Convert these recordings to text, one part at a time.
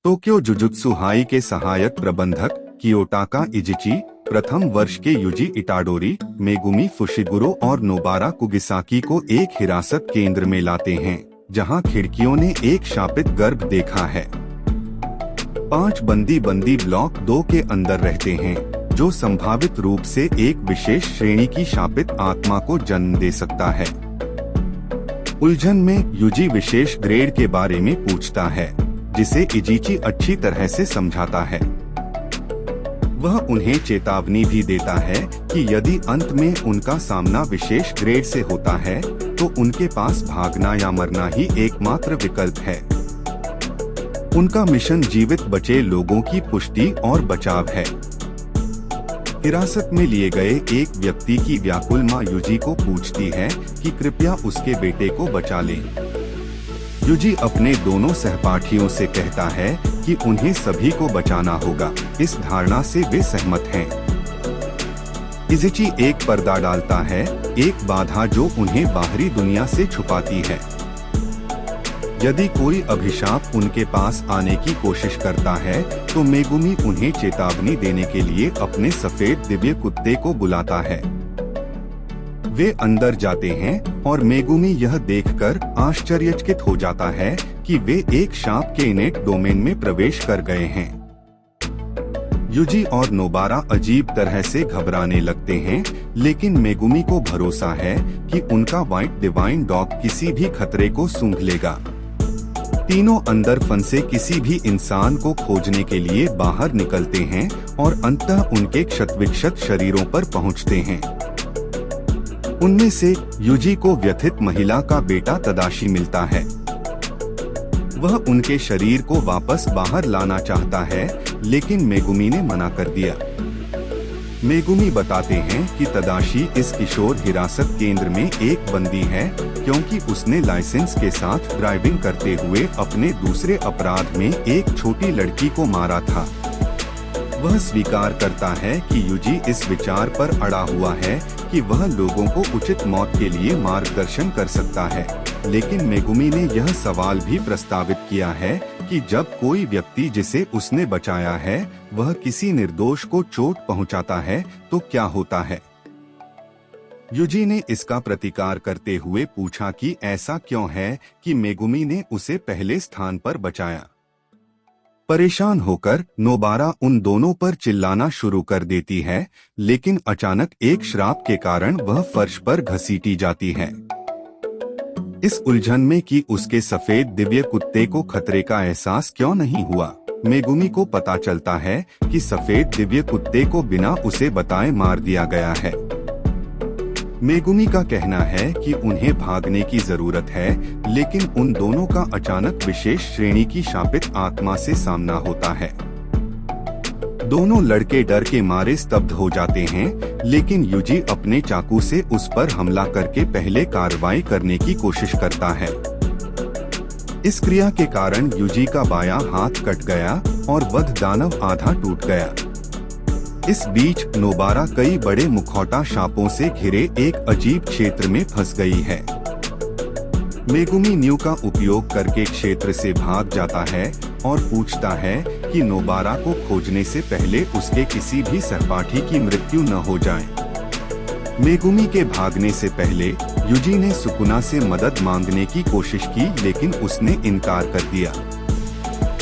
Tokyo jujutsu high के सहायक प्रबंधक कियोटाका इजिची, प्रथम वर्ष के युजी इटाडोरी, मेगुमी फुशिगुरो और नोबारा कुगिसाकी को एक हिरासत केंद्र में लाते हैं, जहां खिड़कियों ने एक शापित गर्भ देखा है। 5 बंदी ब्लॉक 2 के अंदर रहते हैं, जो संभावित रूप से एक विशेष श्रेणी की शापित आत्मा को जन्म दे सकता है। उलझन में युजी विशेष ग्रेड के बारे में पूछता है, जिसे इजिची अच्छी तरह से समझाता है। वह उन्हें चेतावनी भी देता है कि यदि अंत में उनका सामना विशेष ग्रेड से होता है, तो उनके पास भागना या मरना ही एकमात्र विकल्प है। उनका मिशन जीवित बचे लोगों की पुष्टि और बचाव है। हिरासत में लिए गए एक व्यक्ति की व्याकुल मां युजी को पूछती है कि कृपया उसके बेटे को बचा ले। युजी अपने दोनों सहपाठियों से कहता है कि उन्हें सभी को बचाना होगा। इस धारणा से वे सहमत हैं। इजिची एक पर्दा डालता है, एक बाधा जो उन्हें बाहरी दुनिया से छुपाती है। यदि कोई अभिशाप उनके पास आने की कोशिश करता है, तो मेगुमी उन्हें चेतावनी देने के लिए अपने सफेद दिव्य कुत्ते को बुलाता है। वे अंदर जाते हैं और मेगुमी यह देखकर आश्चर्यचकित हो जाता है कि वे एक शाप के इनेट डोमेन में प्रवेश कर गए हैं। युजी और नोबारा अजीब तरह से घबराने लगते हैं, लेकिन मेगुमी को भरोसा है कि उनका व्हाइट डिवाइन डॉग किसी भी खतरे को सूंघ लेगा। तीनों अंदर फंसे किसी भी इंसान को खोजने के लिए बाहर निकलते हैं और अंततः उनके क्षतविक्षत शरीरों पर पहुंचते हैं। उनमें से युजी को व्यथित महिला का बेटा तदाशी मिलता है। वह उनके शरीर को वापस बाहर लाना चाहता है, लेकिन मेगुमी ने मना कर दिया। मेगुमी बताते हैं कि तदाशी इस किशोर हिरासत केंद्र में एक बंदी है, क्योंकि उसने लाइसेंस के साथ ड्राइविंग करते हुए अपने दूसरे अपराध में एक छोटी लड़की को मारा था। वह स्वीकार करता है कि युजी इस विचार पर अड़ा हुआ है कि वह लोगों को उचित मौत के लिए मार्गदर्शन कर सकता है, लेकिन मेगुमी ने यह सवाल भी प्रस्तावित किया है कि जब कोई व्यक्ति जिसे उसने बचाया है वह किसी निर्दोष को चोट पहुंचाता है, तो क्या होता है। युजी ने इसका प्रतिकार करते हुए पूछा कि ऐसा क्यों है कि मेगुमी ने उसे पहले स्थान पर बचाया। परेशान होकर नोबारा उन दोनों पर चिल्लाना शुरू कर देती है, लेकिन अचानक एक श्राप के कारण वह फर्श पर घसीटी जाती है। इस उलझन में कि उसके सफेद दिव्य कुत्ते को खतरे का एहसास क्यों नहीं हुआ, मेगुमी को पता चलता है कि सफेद दिव्य कुत्ते को बिना उसे बताए मार दिया गया है। मेगुमी का कहना है कि उन्हें भागने की जरूरत है, लेकिन उन दोनों का अचानक विशेष श्रेणी की शापित आत्मा से सामना होता है। दोनों लड़के डर के मारे स्तब्ध हो जाते हैं, लेकिन युजी अपने चाकू से उस पर हमला करके पहले कार्रवाई करने की कोशिश करता है। इस क्रिया के कारण युजी का बायां हाथ कट गया और वध दानव आधा टूट गया। इस बीच नोबारा कई बड़े मुखौटा शापों से घिरे एक अजीब क्षेत्र में फंस गई है। मेगुमी न्यू का उपयोग करके क्षेत्र से भाग जाता है और पूछता है कि नोबारा को खोजने से पहले उसके किसी भी सहपाठी की मृत्यु न हो जाए। मेगुमी के भागने से पहले युजी ने सुकुना से मदद मांगने की कोशिश की, लेकिन उसने इनकार कर दिया।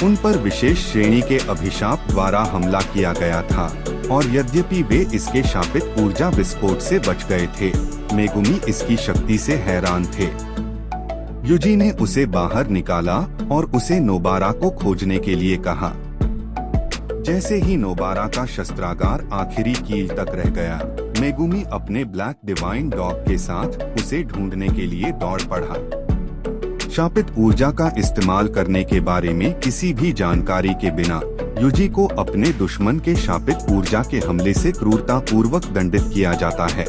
उन पर विशेष श्रेणी के अभिशाप द्वारा हमला किया गया था, और यद्यपि वे इसके शापित ऊर्जा विस्फोट से बच गए थे, मेगुमी इसकी शक्ति से हैरान थे। युजी ने उसे बाहर निकाला और उसे नोबारा को खोजने के लिए कहा। जैसे ही नोबारा का शस्त्रागार आखिरी कील तक रह गया, मेगुमी अपने ब्लैक डिवाइन डॉग के साथ उसे ढूंढने के लिए दौड़ पड़ा। शापित ऊर्जा का इस्तेमाल करने के बारे में किसी भी जानकारी के बिना युजी को अपने दुश्मन के शापित ऊर्जा के हमले से क्रूरता पूर्वक दंडित किया जाता है।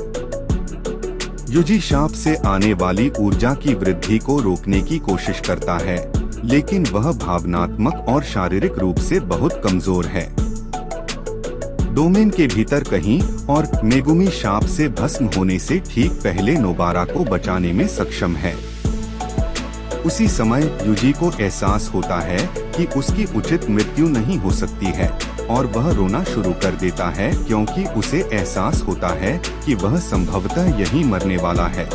युजी शाप से आने वाली ऊर्जा की वृद्धि को रोकने की कोशिश करता है, लेकिन वह भावनात्मक और शारीरिक रूप से बहुत कमजोर है। डोमेन के भीतर कहीं और मेगुमी शाप से भस्म होने से ठीक पहले नोबारा को बचाने में सक्षम है। उसी समय युजी को एहसास होता है कि उसकी उचित मृत्यु नहीं हो सकती है और वह रोना शुरू कर देता है क्योंकि उसे एहसास होता है कि वह संभवतः यहीं मरने वाला है।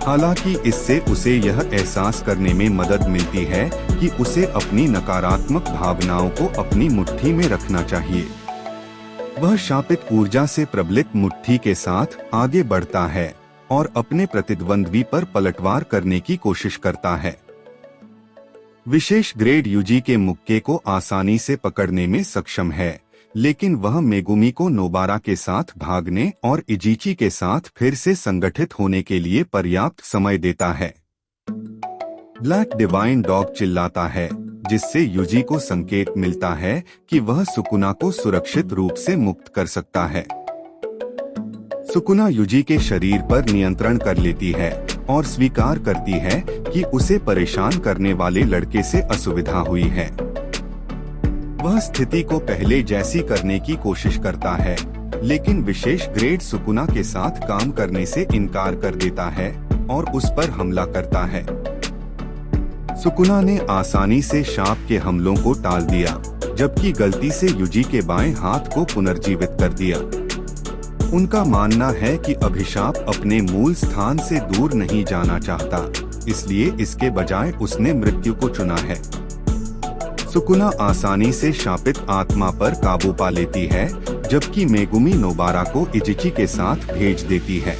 हालांकि इससे उसे यह एहसास करने में मदद मिलती है कि उसे अपनी नकारात्मक भावनाओं को अपनी मुट्ठी में रखना चाहिए। वह शापित ऊर्जा से प्रबलित मुट्ठी के साथ आगे बढ़ता है और अपने प्रतिद्वंद्वी पर पलटवार करने की कोशिश करता है। विशेष ग्रेड युजी के मुक्के को आसानी से पकड़ने में सक्षम है, लेकिन वह मेगुमी को नोबारा के साथ भागने और इजिची के साथ फिर से संगठित होने के लिए पर्याप्त समय देता है। ब्लैक डिवाइन डॉग चिल्लाता है, जिससे युजी को संकेत मिलता है कि वह सुकुना को सुरक्षित रूप से मुक्त कर सकता है। सुकुना युजी के शरीर पर नियंत्रण कर लेती है और स्वीकार करती है कि उसे परेशान करने वाले लड़के से असुविधा हुई है। वह स्थिति को पहले जैसी करने की कोशिश करता है, लेकिन विशेष ग्रेड सुकुना के साथ काम करने से इनकार कर देता है और उस पर हमला करता है। सुकुना ने आसानी से शाप के हमलों को टाल दिया, जबकि गलती से युजी के बाएं हाथ को पुनर्जीवित कर दिया। उनका मानना है कि अभिशाप अपने मूल स्थान से दूर नहीं जाना चाहता, इसलिए इसके बजाय उसने मृत्यु को चुना है। सुकुना आसानी से शापित आत्मा पर काबू पा लेती है, जबकि मेगुमी नोबारा को इजिची के साथ भेज देती है।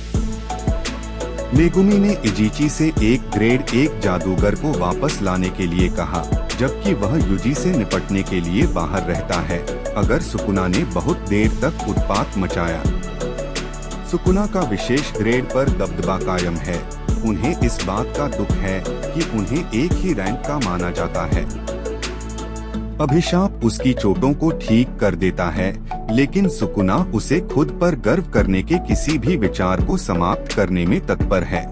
मेगुमी ने इजिची से एक ग्रेड 1 जादूगर को वापस लाने के लिए कहा, जबकि वह युजी से निपटने के लिए बाहर रहता है अगर सुकुना ने बहुत देर तक उत्पात मचाया। सुकुना का विशेष ग्रेड पर दबदबा कायम है। उन्हें इस बात का दुख है कि उन्हें एक ही रैंक का माना जाता है। अभिशाप उसकी चोटों को ठीक कर देता है, लेकिन सुकुना उसे खुद पर गर्व करने के किसी भी विचार को समाप्त करने में तत्पर है।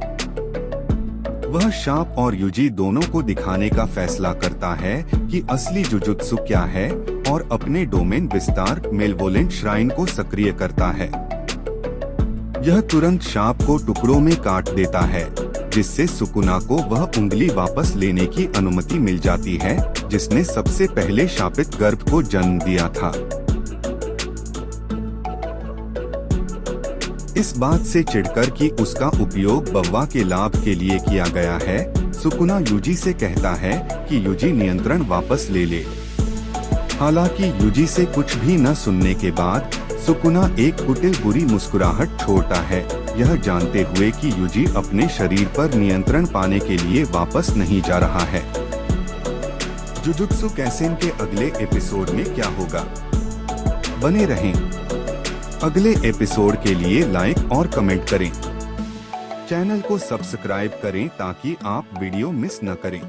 वह शाप और युजी दोनों को दिखाने का फैसला करता है कि असली जुजुत्सु क्या है और अपने डोमेन विस्तार मेलवोलेंट श्राइन को सक्रिय करता है। यह तुरंत शाप को टुकड़ों में काट देता है, जिससे सुकुना को वह उंगली वापस लेने की अनुमति मिल जाती है जिसने सबसे पहले शापित गर्भ को जन्म दिया था। इस बात से चिढ़कर कि उसका उपयोग बव्वा के लाभ के लिए किया गया है, सुकुना युजी से कहता है कि युजी नियंत्रण वापस ले ले। हालांकि युजी से कुछ भी न सुनने के बाद सुकुना एक कुटिल बुरी मुस्कुराहट छोड़ता है, यह जानते हुए कि युजी अपने शरीर पर नियंत्रण पाने के लिए वापस नहीं जा रहा है। जुजुत्सु काइसेन के अगले एपिसोड में क्या होगा? बने रहें। अगले एपिसोड के लिए लाइक और कमेंट करें। चैनल को सब्सक्राइब करें ताकि आप वीडियो मिस न करें।